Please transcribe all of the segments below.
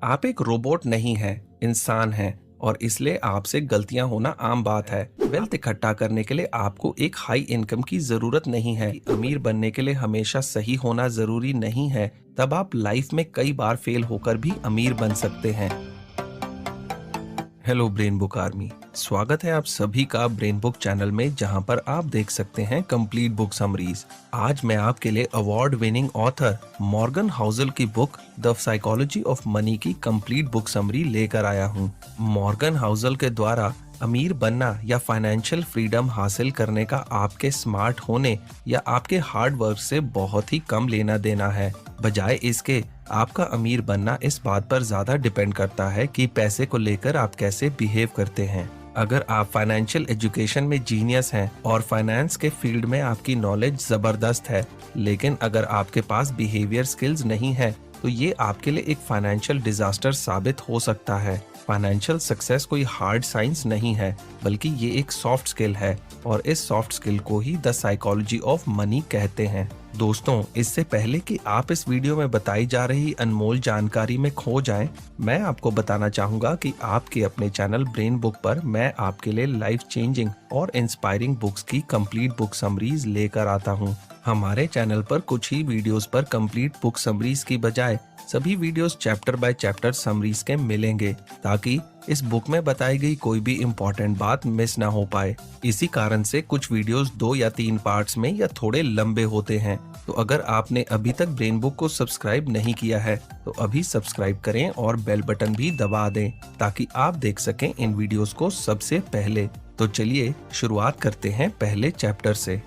आप एक रोबोट नहीं हैं, इंसान हैं और इसलिए आपसे गलतियां होना आम बात है। वेल्थ इकट्ठा करने के लिए आपको एक हाई इनकम की जरूरत नहीं है। अमीर बनने के लिए हमेशा सही होना जरूरी नहीं है। तब आप लाइफ में कई बार फेल होकर भी अमीर बन सकते हैं। हेलो ब्रेन बुक आर्मी, स्वागत है आप सभी का ब्रेन बुक चैनल में, जहां पर आप देख सकते हैं कंप्लीट बुक समरीज। आज मैं आपके लिए award winning author Morgan Housel की book the psychology of money की कंप्लीट बुक समरी लेकर आया हूं। मॉर्गन हाउसल के द्वारा अमीर बनना या फाइनेंशियल फ्रीडम हासिल करने का आपके स्मार्ट होने या आपके हार्ड वर्क से बहुत ही कम लेना देना है। बजाय इसके आपका अमीर बनना इस बात पर ज्यादा डिपेंड करता है कि पैसे को लेकर आप कैसे बिहेव करते हैं। अगर आप फाइनेंशियल एजुकेशन में जीनियस हैं और फाइनेंस के फील्ड में आपकी नॉलेज जबरदस्त है, लेकिन अगर आपके पास बिहेवियर स्किल्स नहीं है तो ये आपके लिए एक फाइनेंशियल डिजास्टर साबित हो सकता है। फाइनेंशियल सक्सेस कोई हार्ड साइंस नहीं है, बल्कि ये एक सॉफ्ट स्किल है और इस सॉफ्ट स्किल को ही द साइकोलॉजी ऑफ मनी कहते हैं। दोस्तों, इससे पहले कि आप इस वीडियो में बताई जा रही अनमोल जानकारी में खो जाएं, मैं आपको बताना चाहूंगा कि आपके अपने चैनल ब्रेन बुक पर मैं आपके लिए लाइफ चेंजिंग और इंस्पायरिंग बुक्स की कंप्लीट बुक समरीज लेकर आता हूं। हमारे चैनल पर कुछ ही वीडियोस पर कंप्लीट बुक समरीज की बजाय सभी videos chapter by chapter summaries के मिलेंगे, ताकि इस बुक में बताई गई कोई भी इम्पोर्टेंट बात मिस ना हो पाए। इसी कारण से कुछ वीडियोस 2 या 3 पार्ट्स में या थोड़े लंबे होते हैं। तो अगर आपने अभी तक ब्रेन बुक को सब्सक्राइब नहीं किया है तो अभी सब्सक्राइब करें और बेल बटन भी दबा दें, ताकि आप देख सकें इन वीडियोस को सबसे पहले। तो चलिए शुरुआत करते हैं पहले चैप्टर से।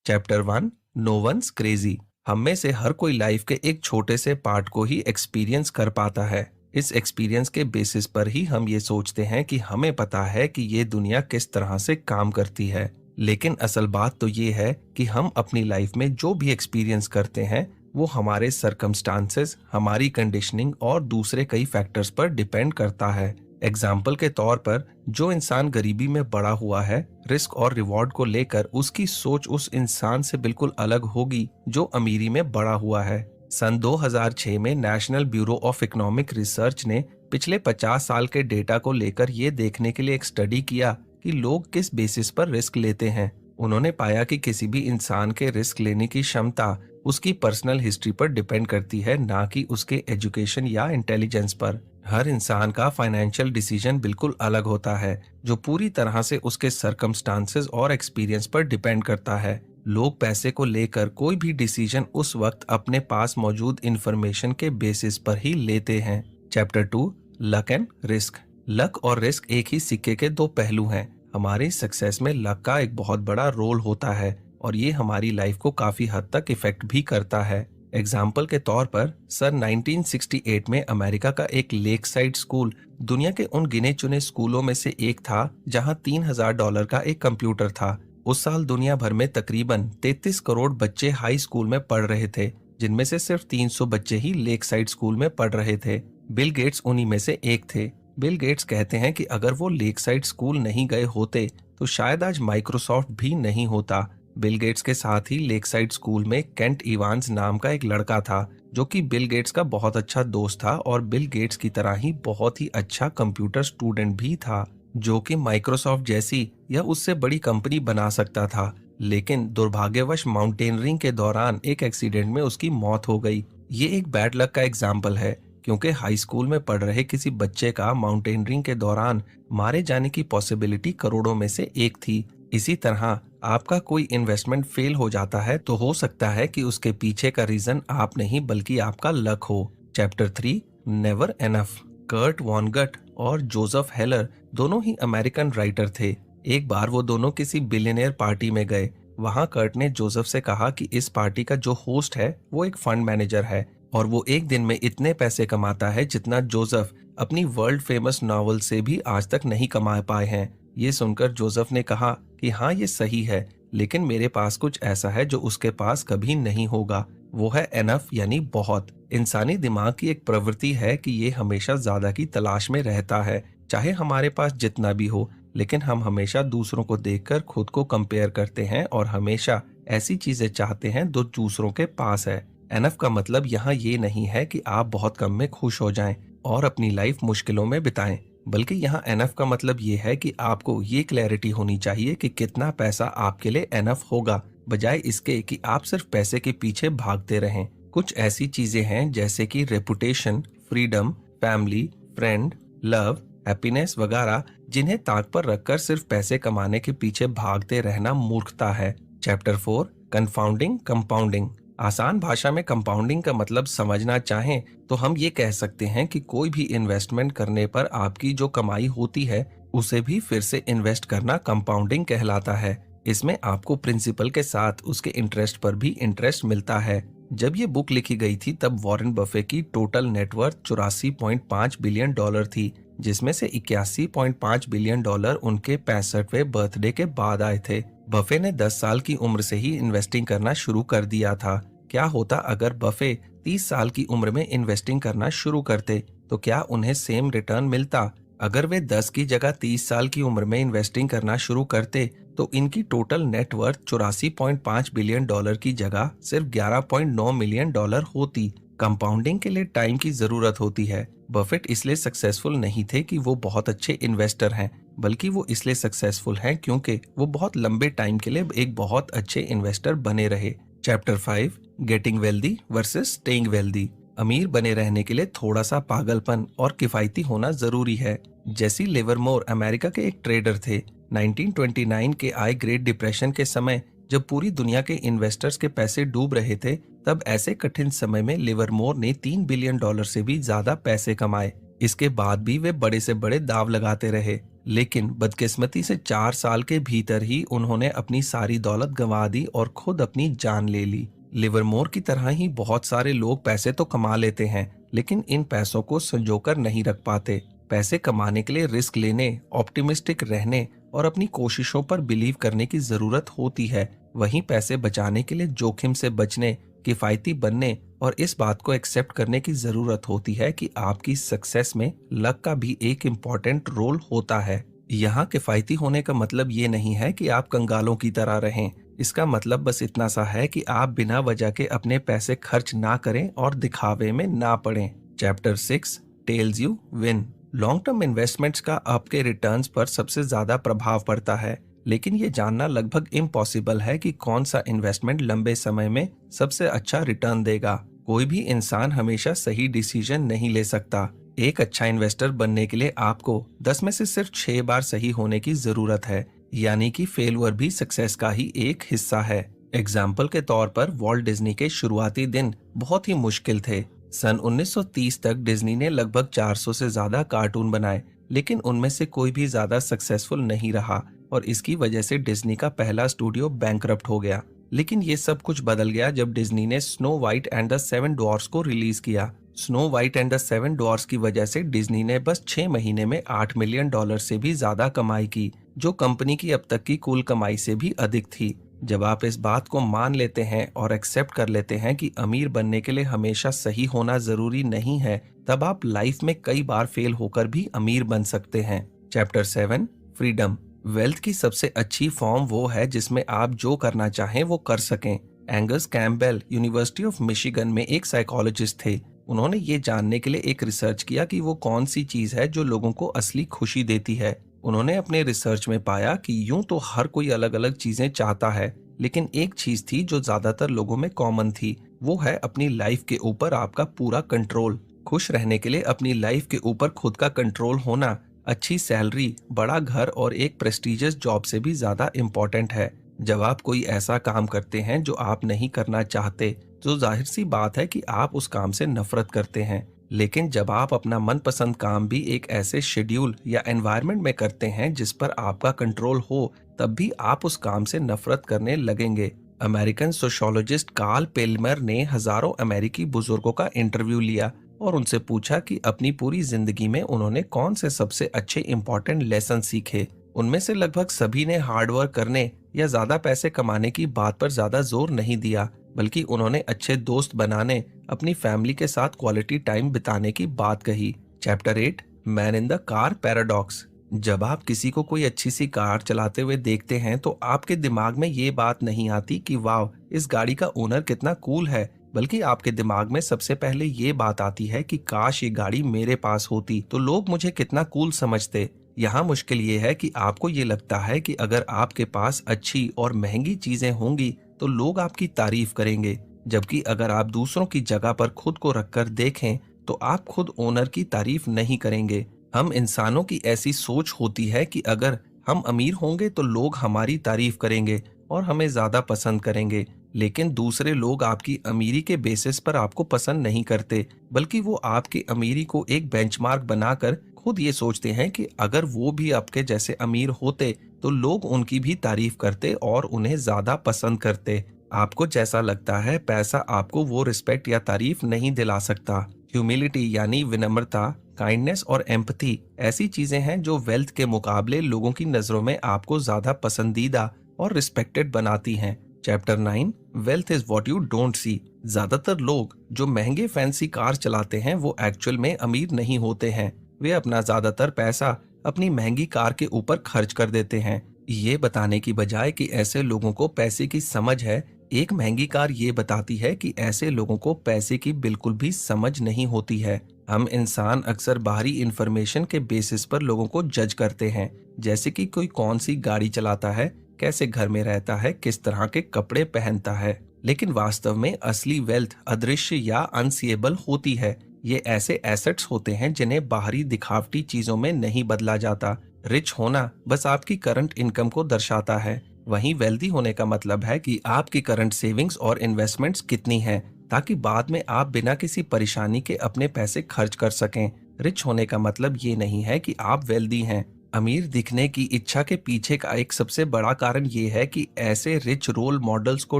Chapter 1, no once crazy. हम में से हर कोई लाइफ के एक छोटे से पार्ट को ही एक्सपीरियंस कर पाता है। इस एक्सपीरियंस के बेसिस पर ही हम ये सोचते हैं कि हमें पता है कि ये दुनिया किस तरह से काम करती है। लेकिन असल बात तो ये है कि हम अपनी लाइफ में जो भी एक्सपीरियंस करते हैं वो हमारे सरकमस्टांसेस, हमारी कंडीशनिंग और दूसरे कई फैक्टर्स पर डिपेंड करता है। एग्जाम्पल के तौर पर, जो इंसान गरीबी में बड़ा हुआ है, रिस्क और रिवॉर्ड को लेकर उसकी सोच उस इंसान से बिल्कुल अलग होगी जो अमीरी में बड़ा हुआ है। सन 2006 में national bureau of economic research ने पिछले 50 साल के डेटा को लेकर ये देखने के लिए एक स्टडी किया कि लोग किस बेसिस पर रिस्क लेते हैं। उन्होंने पाया कि किसी भी इंसान के रिस्क लेने की क्षमता उसकी पर्सनल हिस्ट्री पर डिपेंड करती है, ना कि उसके एजुकेशन या इंटेलिजेंस पर। हर इंसान का फाइनेंशियल डिसीजन बिल्कुल अलग होता है, जो पूरी तरह से उसके सरकमस्टांसेस और एक्सपीरियंस पर डिपेंड करता है। लोग पैसे को लेकर कोई भी डिसीजन उस वक्त अपने पास मौजूद इंफॉर्मेशन के बेसिस पर ही लेते हैं। Chapter 2, luck and risk. Luck और रिस्क एक ही सिक्के के दो पहलू हैं। हमारी सक्सेस में लक का एक बहुत बड़ा रोल होता है और ये हमारी लाइफ को काफी हद तक इफेक्ट भी करता है। एग्जाम्पल के तौर पर, सन 1968 में अमेरिका का एक लेक साइड स्कूल दुनिया के उन गिने चुने स्कूलों में से एक था जहां $3000 का एक कंप्यूटर था। उस साल दुनिया भर में तकरीबन 33 करोड़ बच्चे हाई स्कूल में पढ़ रहे थे, जिनमें से सिर्फ 300 बच्चे ही लेक साइड स्कूल में पढ़ रहे थे। बिल गेट्स उन्हीं में से एक थे। बिल गेट्स कहते हैं कि अगर वो लेक साइड स्कूल नहीं गए होते तो शायद आज माइक्रोसॉफ्ट भी नहीं होता। बिल गेट्स के साथ ही लेक साइड स्कूल में केंट इवांस नाम का एक लड़का था, जो कि बिल गेट्स का बहुत अच्छा दोस्त था और बिल गेट्स की तरह ही बहुत ही अच्छा कंप्यूटर स्टूडेंट भी था, जो कि माइक्रोसॉफ्ट जैसी या उससे बड़ी कंपनी बना सकता था। लेकिन दुर्भाग्यवश माउंटेनरिंग के दौरान एक एक्सीडेंट में उसकी मौत हो गई। ये एक बैड लक का एग्जाम्पल है, क्योंकि हाई स्कूल में पढ़ रहे किसी बच्चे का माउंटेनरिंग के दौरान मारे जाने की पॉसिबिलिटी करोड़ों में से एक थी। इसी तरह आपका कोई इन्वेस्टमेंट फेल हो जाता है तो हो सकता है कि उसके पीछे का रीजन आप नहीं बल्कि आपका लक हो। Chapter 3, never enough. कर्ट वॉनगट और जोसेफ हेलर दोनों ही अमेरिकन राइटर थे। एक बार वो दोनों किसी बिलियनियर पार्टी में गए। वहां कर्ट ने जोसेफ से कहा कि इस पार्टी का जो होस्ट है वो एक फंड मैनेजर है और वो एक दिन में इतने पैसे कमाता है जितना जोसेफ अपनी वर्ल्ड फेमस नॉवल से भी आज तक नहीं कमा पाए हैं। ये सुनकर जोसेफ ने कहा कि हाँ, ये सही है, लेकिन मेरे पास कुछ ऐसा है जो उसके पास कभी नहीं होगा। वो है एनफ, यानी बहुत। इंसानी दिमाग की एक प्रवृत्ति है कि ये हमेशा ज्यादा की तलाश में रहता है, चाहे हमारे पास जितना भी हो, लेकिन हम हमेशा दूसरों को देखकर खुद को कंपेयर करते हैं और हमेशा ऐसी चीजें चाहते हैं जो दूसरों के पास है। एनफ का मतलब यहाँ ये नहीं है कि आप बहुत कम में खुश हो जाएं और अपनी लाइफ मुश्किलों में बिताएं, बल्कि यहाँ एनफ का मतलब ये है कि आपको ये क्लैरिटी होनी चाहिए कि कितना पैसा आपके लिए एनफ होगा, बजाय इसके कि आप सिर्फ पैसे के पीछे भागते रहें। कुछ ऐसी चीजें हैं जैसे कि reputation, freedom, family, friend, love, happiness वगैरह, जिन्हें ताक पर रखकर सिर्फ पैसे कमाने के पीछे भागते रहना मूर्खता है। Chapter 4, confounding compounding. आसान भाषा में कंपाउंडिंग का मतलब समझना चाहें तो हम ये कह सकते हैं कि कोई भी इन्वेस्टमेंट करने पर आपकी जो कमाई होती है उसे भी फिर से इन्वेस्ट करना कंपाउंडिंग कहलाता है। इसमें आपको प्रिंसिपल के साथ उसके इंटरेस्ट पर भी इंटरेस्ट मिलता है। जब ये बुक लिखी गई थी तब वॉरेन बफे की टोटल नेटवर्थ $84.5 बिलियन थी, जिसमें से $81.5 बिलियन उनके 65वें बर्थडे के बाद आए थे। बफे ने 10 साल की उम्र से ही इन्वेस्टिंग करना शुरू कर दिया था। क्या होता अगर बफे 30 साल की उम्र में इन्वेस्टिंग करना शुरू करते, तो क्या उन्हें सेम रिटर्न मिलता? अगर वे 10 की जगह 30 साल की उम्र में इन्वेस्टिंग करना शुरू करते तो इनकी टोटल नेटवर्थ $84.5 बिलियन की जगह सिर्फ $11.9 मिलियन होती। कंपाउंडिंग के लिए टाइम की जरूरत होती है। बफेट इसलिए सक्सेसफुल नहीं थे कि वो बहुत अच्छे इन्वेस्टर हैं, बल्कि वो इसलिए सक्सेसफुल हैं क्योंकि वो बहुत लंबे टाइम के लिए एक बहुत अच्छे इन्वेस्टर बने रहे। Chapter 5, getting wealthy versus staying wealthy. अमीर बने रहने के लिए थोड़ा सा पागलपन और किफायती होना जरूरी है। जेसी लिवरमोर अमेरिका के एक ट्रेडर थे। 1929 के आए ग्रेट डिप्रेशन के समय जब पूरी दुनिया के इन्वेस्टर्स के पैसे डूब रहे थे, तब ऐसे कठिन समय में लिवरमोर ने $3 बिलियन से भी ज्यादा पैसे कमाए। इसके बाद भी वे बड़े से बड़े दाव लगाते रहे, लेकिन बदकिस्मती से 4 साल के भीतर ही उन्होंने अपनी सारी दौलत गंवा दी और खुद अपनी जान ले ली। लिवरमोर की तरह ही बहुत सारे लोग पैसे तो कमा लेते हैं, लेकिन इन पैसों को संजोकर नहीं रख पाते। पैसे कमाने के लिए रिस्क लेने, ऑप्टिमिस्टिक रहने और अपनी कोशिशों पर बिलीव करने की जरूरत होती है। वहीं पैसे बचाने के लिए जोखिम से बचने, किफायती बनने और इस बात को एक्सेप्ट करने की जरूरत होती है कि आपकी सक्सेस में लक का भी एक इम्पोर्टेंट रोल होता है। यहाँ किफायती होने का मतलब ये नहीं है कि आप कंगालों की तरह रहें। इसका मतलब बस इतना सा है कि आप बिना वजह के अपने पैसे खर्च ना करें और दिखावे में ना पड़ें। Chapter 6, tells you win. Long term investments का आपके रिटर्न्स पर सबसे ज्यादा प्रभाव पड़ता है, लेकिन ये जानना लगभग इम्पॉसिबल है कि कौन सा इन्वेस्टमेंट लंबे समय में सबसे अच्छा रिटर्न देगा। कोई भी इंसान हमेशा सही डिसीजन नहीं ले सकता। एक अच्छा इन्वेस्टर बनने के लिए आपको 10 में से सिर्फ 6 बार सही होने की जरूरत है, यानी कि फेलुअर भी सक्सेस का ही एक हिस्सा है। एग्जाम्पल के तौर पर वॉल्ट डिज्नी के शुरुआती दिन बहुत ही मुश्किल थे। सन 1930 तक डिज्नी ने लगभग 400 से ज्यादा कार्टून बनाए, लेकिन उनमें से कोई भी ज्यादा सक्सेसफुल नहीं रहा और इसकी वजह से डिज्नी का पहला स्टूडियो बैंकरप्ट हो गया। लेकिन ये सब कुछ बदल गया जब डिज्नी ने स्नो वाइट एंड द 7 डॉर्स को रिलीज किया। स्नो वाइट एंड द 7 डॉर्स की वजह से डिज्नी ने बस 6 महीने में $8 मिलियन से भी ज्यादा कमाई की, जो कंपनी की अब तक की कुल कमाई से भी अधिक थी। जब आप इस बात को मान लेते हैं और एक्सेप्ट कर लेते हैं कि अमीर बनने के लिए हमेशा सही होना जरूरी नहीं है, तब आप लाइफ में कई बार फेल होकर भी अमीर बन सकते हैं। Chapter 7, freedom. वेल्थ की सबसे अच्छी फॉर्म वो है जिसमें आप जो करना चाहें वो कर सकें। Angus Campbell university of Michigan में एक साइकोलॉजिस्ट थे। उन्होंने ये जानने के लिए एक रिसर्च किया कि वो कौन सी चीज है जो लोगों को असली खुशी देती है। उन्होंने अपने रिसर्च में पाया कि यूं तो हर कोई अलग अलग चीजें चाहता है, लेकिन एक चीज थी जो ज्यादातर लोगों में कॉमन थी। वो है अपनी लाइफ के ऊपर आपका पूरा कंट्रोल। खुश रहने के लिए अपनी लाइफ के ऊपर खुद का कंट्रोल होना अच्छी सैलरी, बड़ा घर और एक प्रेस्टिजियस जॉब से भी ज्यादा इम्पोर्टेंट है। जब आप कोई ऐसा काम करते हैं जो आप नहीं करना चाहते, तो जाहिर सी बात है कि आप उस काम से नफरत करते हैं। लेकिन जब आप अपना मनपसंद काम भी एक ऐसे शेड्यूल या एनवायरनमेंट में करते हैं जिस पर आपका कंट्रोल हो, तब भी आप उस काम से नफरत करने लगेंगे। अमेरिकन सोशियोलॉजिस्ट कार्ल पेल्मर ने हजारों अमेरिकी बुजुर्गों का इंटरव्यू लिया और उनसे पूछा कि अपनी पूरी जिंदगी में उन्होंने कौन से सबसे अच्छे इंपॉर्टेंट लेसन सीखे। उनमें से लगभग सभी ने हार्डवर्क करने या ज्यादा पैसे कमाने की बात पर ज्यादा जोर नहीं दिया, बल्कि उन्होंने अच्छे दोस्त बनाने, अपनी फैमिली के साथ क्वालिटी टाइम बिताने की बात कही। Chapter 8, man in the car paradox. जब आप किसी को कोई अच्छी सी कार चलाते हुए देखते हैं तो आपके दिमाग में ये बात नहीं आती कि वाह, इस गाड़ी का ओनर कितना कूल है, बल्कि आपके दिमाग में सबसे पहले ये बात आती है कि काश ये गाड़ी मेरे पास होती तो लोग मुझे कितना कूल समझते। यहाँ मुश्किल ये है कि आपको ये लगता है कि अगर आपके पास अच्छी और महंगी चीजें होंगी तो लोग आपकी तारीफ करेंगे, जबकि अगर आप दूसरों की जगह पर खुद को रखकर देखें तो आप खुद ओनर की तारीफ नहीं करेंगे। हम इंसानों की ऐसी सोच होती है कि अगर हम अमीर होंगे तो लोग हमारी तारीफ करेंगे और हमें ज्यादा पसंद करेंगे, लेकिन दूसरे लोग आपकी अमीरी के बेसिस पर आपको पसंद नहीं करते, बल्कि वो आपकी अमीरी को एक बेंचमार्क बनाकर खुद ये सोचते हैं कि अगर वो भी आपके जैसे अमीर होते तो लोग उनकी भी तारीफ करते और उन्हें ज्यादा पसंद करते। आपको जैसा लगता है पैसा आपको वो रिस्पेक्ट या तारीफ नहीं दिला सकता। ह्यूमिलिटी यानी विनम्रता, काइंडनेस और एम्पथी ऐसी चीजें हैं जो वेल्थ के मुकाबले लोगों की नजरों में आपको ज्यादा पसंदीदा और रिस्पेक्टेड बनाती हैं। Chapter 9, wealth is what you don't see. ज्यादातर लोग जो महंगे फैंसी कार चलाते हैं वो एक्चुअल में अमीर नहीं होते हैं। वे अपना ज्यादातर पैसा अपनी महंगी कार के ऊपर खर्च कर देते हैं। ये बताने की बजाय कि ऐसे लोगों को पैसे की समझ है, एक महंगी कार ये बताती है कि ऐसे लोगों को पैसे की बिल्कुल भी समझ नहीं होती है। हम इंसान अक्सर बाहरी इंफॉर्मेशन के बेसिस पर लोगों को जज करते हैं, जैसे कि कोई कौन सी गाड़ी चलाता है, कैसे घर में रहता है, किस तरह के कपड़े पहनता है। लेकिन वास्तव में असली वेल्थ अदृश्य या अनसीएबल होती है। ये ऐसे एसेट्स होते हैं जिन्हें बाहरी दिखावटी चीजों में नहीं बदला जाता। रिच होना बस आपकी करंट इनकम को दर्शाता है, वहीं वेल्दी होने का मतलब है कि आपकी करंट सेविंग्स और इन्वेस्टमेंट्स कितनी हैं, ताकि बाद में आप बिना किसी परेशानी के अपने पैसे खर्च कर सकें। रिच होने का मतलब ये नहीं है कि आप वेल्दी हैं। अमीर दिखने की इच्छा के पीछे का एक सबसे बड़ा कारण ये है कि ऐसे रिच रोल मॉडल्स को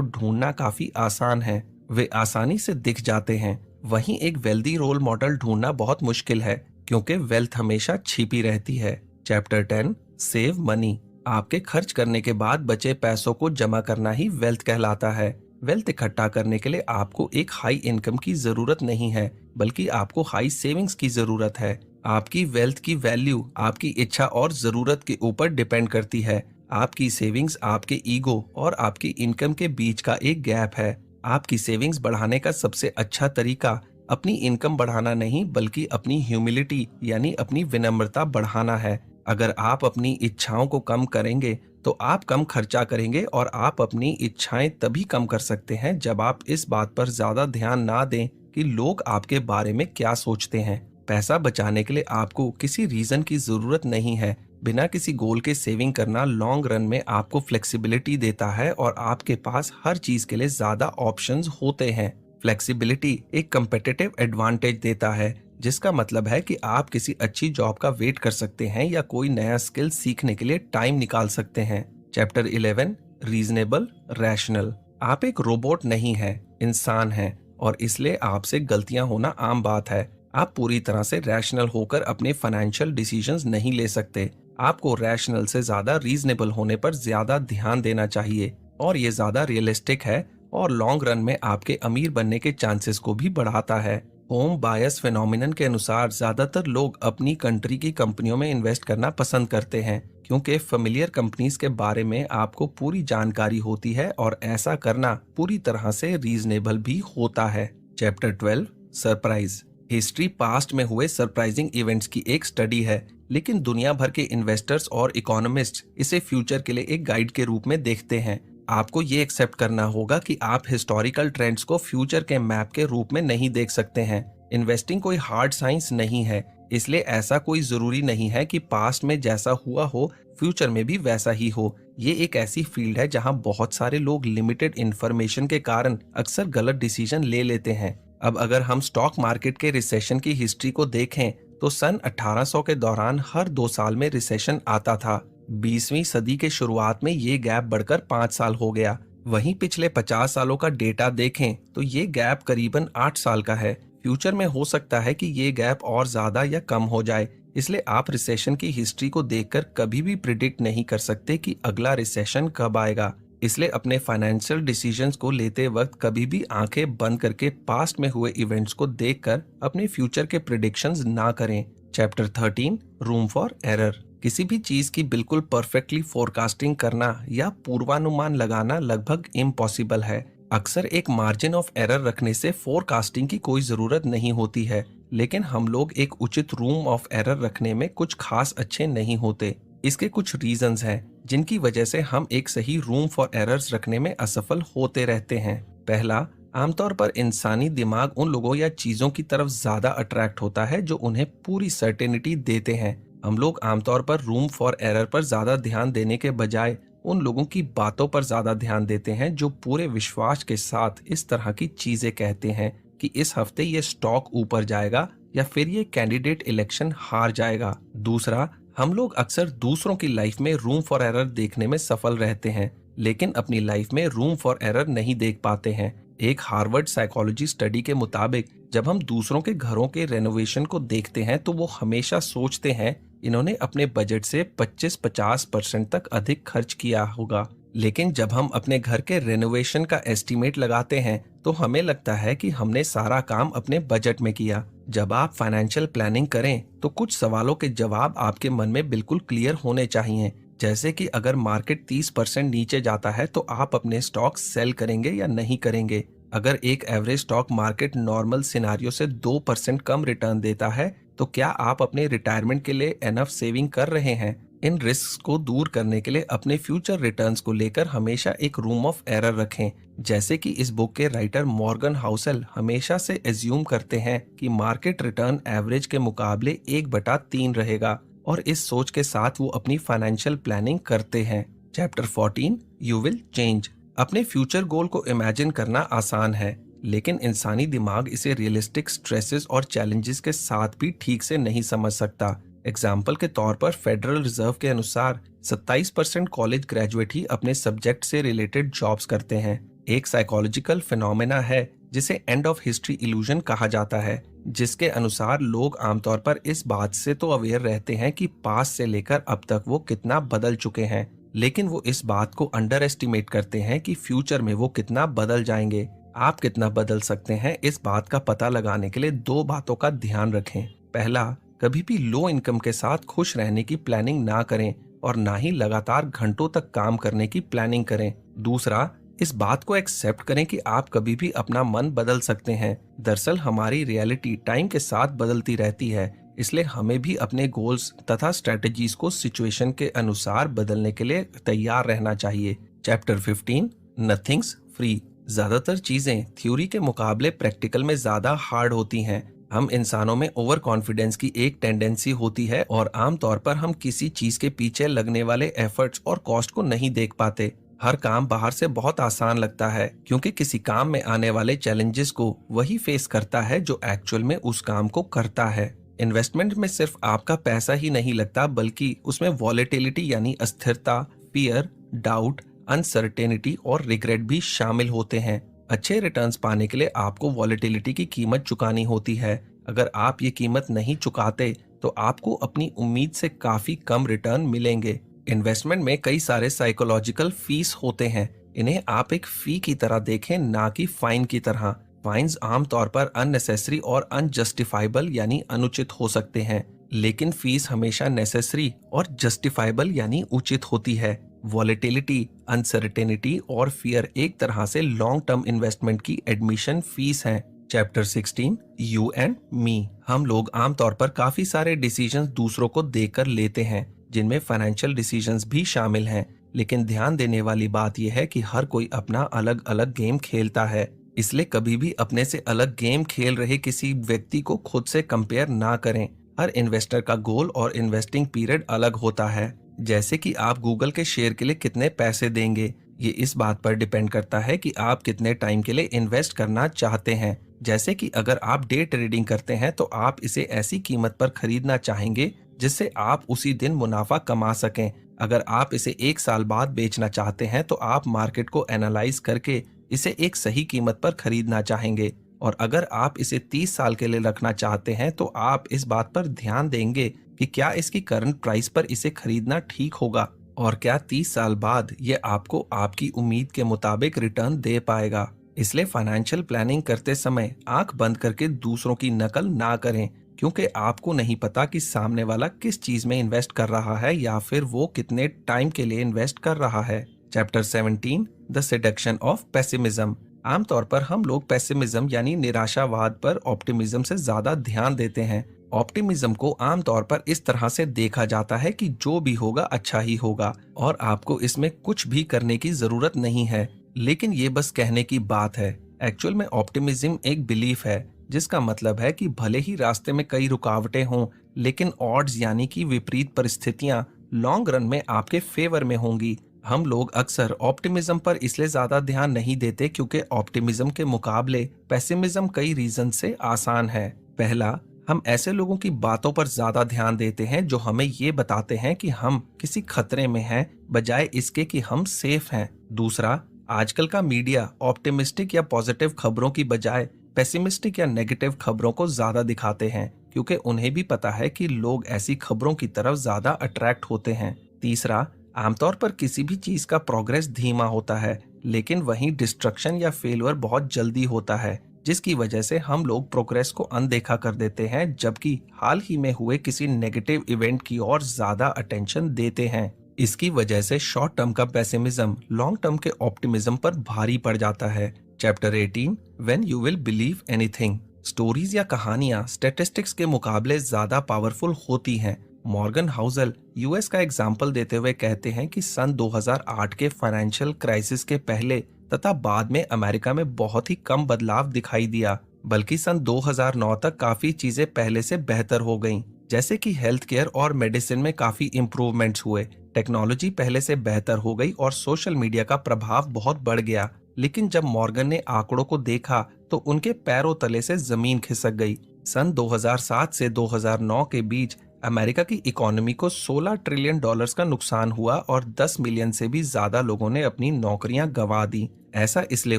ढूंढना काफी आसान है, वे आसानी से दिख जाते हैं। वहीं एक वेल्दी रोल मॉडल ढूंढना बहुत मुश्किल है, क्योंकि वेल्थ हमेशा छिपी रहती है। Chapter 10, save money. आपके खर्च करने के बाद बचे पैसों को जमा करना ही वेल्थ कहलाता है। वेल्थ इकट्ठा करने के लिए आपको एक हाई इनकम की जरूरत नहीं है, बल्कि आपको हाई सेविंग्स की जरूरत है। आपकी वेल्थ की वैल्यू आपकी इच्छा और जरूरत के ऊपर डिपेंड करती है। आपकी सेविंग्स आपके ईगो और आपकी इनकम के बीच का एक गैप है। आपकी सेविंग्स बढ़ाने का सबसे अच्छा तरीका अपनी इनकम बढ़ाना नहीं, बल्कि अपनी ह्यूमिलिटी यानी अपनी विनम्रता बढ़ाना है। अगर आप अपनी इच्छाओं को कम करेंगे तो आप कम खर्चा करेंगे, और आप अपनी इच्छाएं तभी कम कर सकते हैं जब आप इस बात पर ज्यादा ध्यान ना दें कि लोग आपके बारे में क्या सोचते हैं। पैसा बचाने के लिए आपको किसी रीजन की जरूरत नहीं है। बिना किसी गोल के सेविंग करना लॉन्ग रन में आपको फ्लेक्सिबिलिटी देता है और आपके पास हर चीज के लिए ज्यादा ऑप्शंस होते हैं। फ्लेक्सिबिलिटी एक कंपेटिटिव एडवांटेज देता है, जिसका मतलब है कि आप किसी अच्छी जॉब का वेट कर सकते हैं या कोई नया स्किल सीखने के लिए टाइम निकाल सकते हैं। Chapter 11, reasonable rational. आप एक रोबोट नहीं है, इंसान हैं, और इसलिए आपसे गलतियां होना आम बात है। आप पूरी तरह से रैशनल होकर अपने फाइनेंशियल डिसीजंस नहीं ले सकते। आपको रैशनल से ज्यादा रीजनेबल होने पर ज्यादा ध्यान देना चाहिए, और ये ज्यादा रियलिस्टिक है और लॉन्ग रन में आपके अमीर बनने के चांसेस को भी बढ़ाता है। होम बायस फिनोमिनन के अनुसार ज्यादातर लोग अपनी कंट्री की कंपनियों में इन्वेस्ट करना पसंद करते हैं, क्योंकि फेमिलियर कंपनीज के बारे में आपको पूरी जानकारी होती है और ऐसा करना पूरी तरह से रीजनेबल भी होता है। Chapter 12, surprise. हिस्ट्री पास्ट में हुए सरप्राइजिंग इवेंट्स की एक स्टडी है, लेकिन दुनिया भर के इन्वेस्टर्स और इकोनॉमिस्ट इसे फ्यूचर के लिए एक गाइड के रूप में देखते हैं। आपको ये एक्सेप्ट करना होगा कि आप हिस्टोरिकल ट्रेंड्स को फ्यूचर के मैप के रूप में नहीं देख सकते हैं। इन्वेस्टिंग कोई हार्ड साइंस नहीं है, इसलिए ऐसा कोई जरूरी नहीं है कि पास्ट में जैसा हुआ हो फ्यूचर में भी वैसा ही हो। ये एक ऐसी फील्ड है जहां बहुत सारे लोग लिमिटेड इंफॉर्मेशन के कारण अक्सर गलत डिसीजन ले लेते हैं। अब अगर हम स्टॉक मार्केट के रिसेशन की हिस्ट्री को देखें तो सन 1800 के दौरान हर 2 साल में रिसेशन आता था। 20वीं सदी के शुरुआत में ये गैप बढ़कर 5 साल हो गया। वहीं पिछले 50 सालों का डेटा देखें तो ये गैप करीबन 8 साल का है। फ्यूचर में हो सकता है कि ये गैप और ज्यादा या कम हो जाए, इसलिए आप रिसेशन की हिस्ट्री को देखकर कभी भी प्रिडिक्ट नहीं कर सकते कि अगला रिसेशन कब आएगा। इसलिए अपने फाइनेंशियल डिसीजंस को लेते वक्त कभी भी आंखें बंद करके पास्ट में हुए इवेंट्स को देखकर अपने फ्यूचर के प्रिडिक्शंस ना करें। Chapter 13, room for error. किसी भी चीज की बिल्कुल परफेक्टली फोरकास्टिंग करना या पूर्वानुमान लगाना लगभग इम्पॉसिबल है। अक्सर एक मार्जिन ऑफ एरर रखने से फोरकास्टिंग की कोई जरूरत नहीं होती है, लेकिन हम लोग एक उचित रूम ऑफ एरर रखने में कुछ खास अच्छे नहीं होते। इसके कुछ रीजंस हैं जिनकी वजह से हम एक सही रूम फॉर एरर्स रखने में असफल होते रहते हैं। पहला, आमतौर पर इंसानी दिमाग उन लोगों या चीजों की तरफ ज्यादा अट्रैक्ट होता है जो उन्हें पूरी सर्टेनिटी देते हैं। हम लोग आमतौर पर रूम फॉर एरर पर ज्यादा ध्यान देने के बजाय उन लोगों की बातों पर ज्यादा ध्यान देते हैं जो पूरे विश्वास के साथ इस तरह की चीजें कहते हैं कि इस हफ्ते ये स्टॉक ऊपर जाएगा या फिर ये कैंडिडेट इलेक्शन हार जाएगा। दूसरा, हम लोग अक्सर दूसरों की लाइफ में रूम फॉर एरर देखने में सफल रहते हैं, लेकिन अपनी लाइफ में रूम फॉर एरर नहीं देख पाते हैं। एक हार्वर्ड साइकोलॉजी स्टडी के मुताबिक जब हम दूसरों के घरों के रेनोवेशन को देखते हैं तो वो हमेशा सोचते हैं इन्होंने अपने बजट से 25-50% तक अधिक खर्च किया होगा। लेकिन जब हम अपने घर के रेनोवेशन का एस्टीमेट लगाते हैं तो हमें लगता है कि हमने सारा काम अपने बजट में किया। जब आप फाइनेंशियल प्लानिंग करें तो कुछ सवालों के जवाब आपके मन में बिल्कुल क्लियर होने चाहिए, जैसे कि अगर मार्केट 30% नीचे जाता है तो आप अपने स्टॉक सेल करेंगे या नहीं करेंगे। अगर एक average stock market normal scenario से 2% कम रिटर्न देता है तो क्या आप अपने रिटायरमेंट के लिए एनफ सेविंग कर रहे हैं। इन रिस्क को दूर करने के लिए अपने फ्यूचर रिटर्न्स को लेकर हमेशा एक रूम ऑफ एरर रखें। जैसे कि इस बुक के राइटर मॉर्गन हाउसेल हमेशा से एज्यूम करते हैं कि मार्केट रिटर्न एवरेज के मुकाबले 1/3 रहेगा, और इस सोच के साथ वो अपनी फाइनेंशियल प्लानिंग करते हैं। Chapter 14, you will change. अपने फ्यूचर गोल को इमेजिन करना आसान है, लेकिन इंसानी दिमाग इसे रियलिस्टिक स्ट्रेसेस और चैलेंजेस के साथ भी ठीक से नहीं समझ सकता। एग्जाम्पल के तौर पर फेडरल रिजर्व के अनुसार 27% कॉलेज ग्रेजुएट ही अपने सब्जेक्ट से रिलेटेड जॉब्स करते हैं। एक साइकोलॉजिकल फिनोमेना है जिसे एंड ऑफ हिस्ट्री इल्यूजन कहा जाता है, जिसके अनुसार लोग आमतौर पर इस बात से तो अवेयर रहते हैं कि पास से लेकर अब तक वो कितना बदल चुके हैं, लेकिन वो इस बात को अंडर एस्टिमेट करते हैं कि फ्यूचर में वो कितना बदल जाएंगे। आप कितना बदल सकते हैं इस बात का पता लगाने के लिए 2 बातों का ध्यान रखें। पहला, कभी भी लो इनकम के साथ खुश रहने की प्लानिंग ना करें और ना ही लगातार घंटों तक काम करने की प्लानिंग करें। दूसरा, इस बात को एक्सेप्ट करें कि आप कभी भी अपना मन बदल सकते हैं। दरअसल हमारी रियलिटी टाइम के साथ बदलती रहती है, इसलिए हमें भी अपने गोल्स तथा स्ट्रेटजीज को सिचुएशन के अनुसार बदलने के लिए तैयार रहना चाहिए। Chapter 15, nothings free. ज्यादातर चीजें थ्योरी के मुकाबले प्रैक्टिकल में ज्यादा हार्ड होती हैं। हम इंसानों में ओवर कॉन्फिडेंस की एक टेंडेंसी होती है और आमतौर पर हम किसी चीज के पीछे लगने वाले एफर्ट्स और कॉस्ट को नहीं देख पाते। हर काम बाहर से बहुत आसान लगता है क्योंकि किसी काम में आने वाले चैलेंजेस को वही फेस करता है जो एक्चुअल में उस काम को करता है। इन्वेस्टमेंट में सिर्फ आपका पैसा ही नहीं लगता, बल्कि उसमें वॉलेटिलिटी यानी अस्थिरता, फियर, डाउट, अनसर्टेनिटी और रिग्रेट भी शामिल होते हैं। अच्छे रिटर्न्स पाने के लिए आपको वॉलेटिलिटी की कीमत चुकानी होती है। अगर आप ये कीमत नहीं चुकाते तो आपको अपनी उम्मीद से काफी कम रिटर्न मिलेंगे। इन्वेस्टमेंट में कई सारे साइकोलॉजिकल फीस होते हैं। इन्हें आप एक फी की तरह देखें, ना कि फाइन की तरह। फाइन्स आमतौर पर अननेसेसरी और अनजस्टिफाइबल यानी अनुचित हो सकते हैं, लेकिन फीस हमेशा नेसेसरी और जस्टिफाइबल यानी उचित होती है। वॉलेटिलिटी, अनसर्टेनिटी और फियर एक तरह से लॉन्ग टर्म इन्वेस्टमेंट की एडमिशन फीस हैं। Chapter 16, you and me. हम लोग आमतौर पर काफी सारे डिसीजंस दूसरों को देकर लेते हैं, जिनमें फाइनेंशियल डिसीजंस भी शामिल हैं, लेकिन ध्यान देने वाली बात यह है कि हर कोई अपना अलग अलग गेम खेलता है। इसलिए कभी भी अपने से अलग गेम खेल रहे किसी व्यक्ति को खुद से कंपेयर ना करें। हर इन्वेस्टर का गोल और इन्वेस्टिंग पीरियड अलग होता है। जैसे कि आप गूगल के शेयर के लिए कितने पैसे देंगे, ये इस बात पर डिपेंड करता है कि आप कितने टाइम के लिए इन्वेस्ट करना चाहते हैं। जैसे कि अगर आप डे ट्रेडिंग करते हैं तो आप इसे ऐसी कीमत पर खरीदना चाहेंगे जिससे आप उसी दिन मुनाफा कमा सकें। अगर आप इसे 1 साल बाद बेचना चाहते हैं तो आप मार्केट को एनालाइज करके इसे एक सही कीमत पर खरीदना चाहेंगे, और अगर आप इसे 30 साल के लिए रखना चाहते हैं तो आप इस बात पर ध्यान देंगे कि क्या इसकी करंट प्राइस पर इसे खरीदना ठीक होगा और क्या 30 साल बाद ये आपको आपकी उम्मीद के मुताबिक रिटर्न दे पाएगा। इसलिए फाइनेंशियल प्लानिंग करते समय आंख बंद करके दूसरों की नकल ना करें। क्योंकि आपको नहीं पता कि सामने वाला किस चीज में इन्वेस्ट कर रहा है या फिर वो कितने टाइम के लिए इन्वेस्ट कर रहा है। Chapter 17, the seduction of pessimism. आमतौर पर हम लोग पेसिमिज्म यानी निराशावाद पर ऑप्टिमिज्म से ज्यादा ध्यान देते हैं। ऑप्टिमिज्म को आमतौर पर इस तरह से देखा जाता है कि जो भी होगा अच्छा ही होगा और आपको इसमें कुछ भी करने की जरूरत नहीं है, लेकिन ये बस कहने की बात है। एक्चुअल में ऑप्टिमिज्म एक बिलीफ है, जिसका मतलब है कि भले ही रास्ते में कई रुकावटें हों, लेकिन ऑड्स यानी कि विपरीत परिस्थितियां लॉन्ग रन में आपके फेवर में होंगी। हम लोग अक्सर ऑप्टिमिज्म पर इसलिए ज्यादा ध्यान नहीं देते क्योंकि ऑप्टिमिज्म के मुकाबले पेसिमिज्म कई रीजन से आसान है। पहला, हम ऐसे लोगों की बातों पर ज्यादा ध्यान देते हैं जो हमें ये बताते हैं कि हम किसी खतरे में हैं, बजाय इसके कि हम सेफ हैं। दूसरा, आजकल का मीडिया ऑप्टिमिस्टिक या पॉजिटिव खबरों की बजाय पेसिमिस्टिक या नेगेटिव खबरों को ज्यादा दिखाते हैं, क्योंकि उन्हें भी पता है कि लोग ऐसी खबरों की तरफ ज्यादा अट्रैक्ट होते हैं। तीसरा, आमतौर पर किसी भी चीज का प्रोग्रेस धीमा होता है, लेकिन वहीं डिस्ट्रक्शन या फेलियर बहुत जल्दी होता है, जिसकी वजह से हम लोग प्रोग्रेस को अनदेखा कर देते हैं, जबकि हाल ही में हुए किसी नेगेटिव इवेंट की ओर ज्यादा अटेंशन देते हैं। इसकी वजह से शॉर्ट टर्म का पेसिमिज्म लॉन्ग टर्म के ऑप्टिमिज्म पर भारी पड़ जाता है। Chapter 18, when you will believe anything. Stories या कहानियां स्टैटिस्टिक्स के मुकाबले ज्यादा पावरफुल होती हैं। मॉर्गन हाउसल यूएस का एग्जाम्पल देते हुए कहते हैं कि सन 2008 के फाइनेंशियल क्राइसिस के पहले तथा बाद में अमेरिका में बहुत ही कम बदलाव दिखाई दिया, बल्कि सन 2009 तक काफी चीजें पहले से बेहतर हो गईं, जैसे कि हेल्थ केयर और मेडिसिन में काफी इम्प्रूवमेंट्स हुए, टेक्नोलॉजी पहले से बेहतर हो गई और सोशल मीडिया का प्रभाव बहुत बढ़ गया। लेकिन जब मॉर्गन ने आंकड़ों को देखा तो उनके पैरों तले से जमीन खिसक गई। सन 2007 से 2009 के बीच अमेरिका की इकोनॉमी को $16 ट्रिलियन का नुकसान हुआ और 10 मिलियन से भी ज्यादा लोगों ने अपनी नौकरियां गंवा दी। ऐसा इसलिए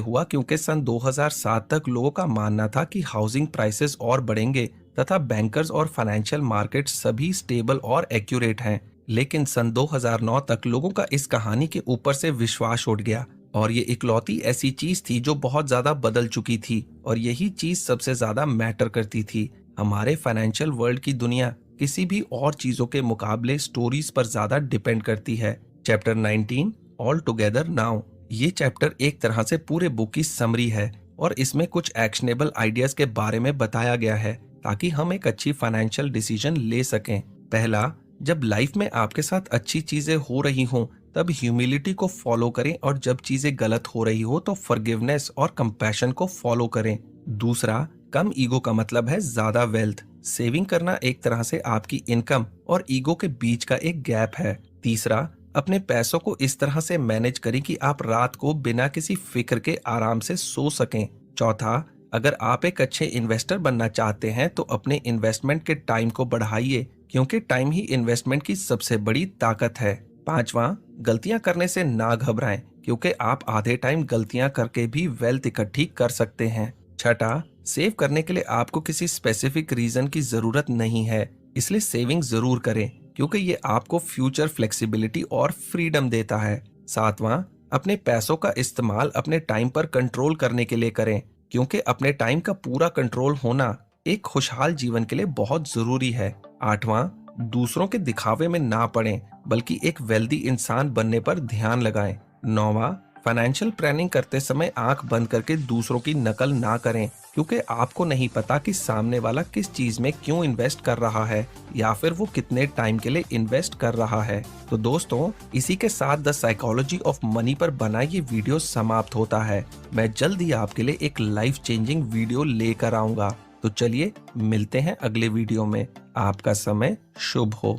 हुआ क्योंकि सन 2007 तक लोगों का मानना था कि हाउसिंग प्राइसेस और बढ़ेंगे तथा बैंकर्स और फाइनेंशियल मार्केट सभी स्टेबल और एक्यूरेट हैं। लेकिन सन 2009 तक लोगों का इस कहानी के ऊपर से विश्वास उठ गया और ये इकलौती ऐसी चीज थी जो बहुत ज्यादा बदल चुकी थी और यही चीज सबसे ज्यादा मैटर करती थी। हमारे फाइनेंशियल वर्ल्ड की दुनिया किसी भी और चीजों के मुकाबले स्टोरीज पर ज्यादा डिपेंड करती है। Chapter 19, all together now. ये चैप्टर एक तरह से पूरे बुक की समरी है और इसमें कुछ एक्शनेबल आइडियाज के बारे में बताया गया है ताकि हम एक अच्छी फाइनेंशियल डिसीजन ले सकें। पहला, जब लाइफ में आपके साथ अच्छी चीजें हो रही हों तब ह्यूमिलिटी को फॉलो करें और जब चीजें गलत हो रही हो तो फॉरगिवनेस और कंपैशन को फॉलो करें। दूसरा, कम ईगो का मतलब है ज्यादा वेल्थ। सेविंग करना एक तरह से आपकी इनकम और ईगो के बीच का एक गैप है। तीसरा, अपने पैसों को इस तरह से मैनेज करें कि आप रात को बिना किसी फिक्र के आराम से सो सकें। चौथा, अगर आप एक अच्छे इन्वेस्टर बनना चाहते हैं तो अपने इन्वेस्टमेंट के टाइम को बढ़ाइए, क्योंकि टाइम ही इन्वेस्टमेंट की सबसे बड़ी ताकत है। पांचवा, गलतियां करने से ना घबराएं, क्योंकि आप आधे टाइम गलतियां करके भी वेल्थ इकट्ठी कर सकते हैं। छठा, सेव करने के लिए आपको किसी स्पेसिफिक रीजन की जरूरत नहीं है, इसलिए सेविंग जरूर करें क्योंकि ये आपको फ्यूचर फ्लेक्सिबिलिटी और फ्रीडम देता है। सातवां, अपने पैसों का इस्तेमाल अपने टाइम पर कंट्रोल करने के लिए करें, क्योंकि अपने टाइम का पूरा कंट्रोल होना एक खुशहाल जीवन के लिए बहुत जरूरी है। आठवां, दूसरों के दिखावे में ना पड़ें, बल्कि एक वेल्दी इंसान बनने पर ध्यान लगाएं। नौवां, फाइनेंशियल प्लानिंग करते समय आंख बंद करके दूसरों की नकल ना करें, क्योंकि आपको नहीं पता कि सामने वाला किस चीज में क्यों इन्वेस्ट कर रहा है या फिर वो कितने टाइम के लिए इन्वेस्ट कर रहा है। तो दोस्तों, इसी के साथ द साइकोलॉजी ऑफ मनी पर बना ये वीडियो समाप्त होता है। मैं जल्द ही आपके लिए एक लाइफ चेंजिंग वीडियो लेकर आऊंगा। तो चलिए मिलते हैं अगले वीडियो में। आपका समय शुभ हो।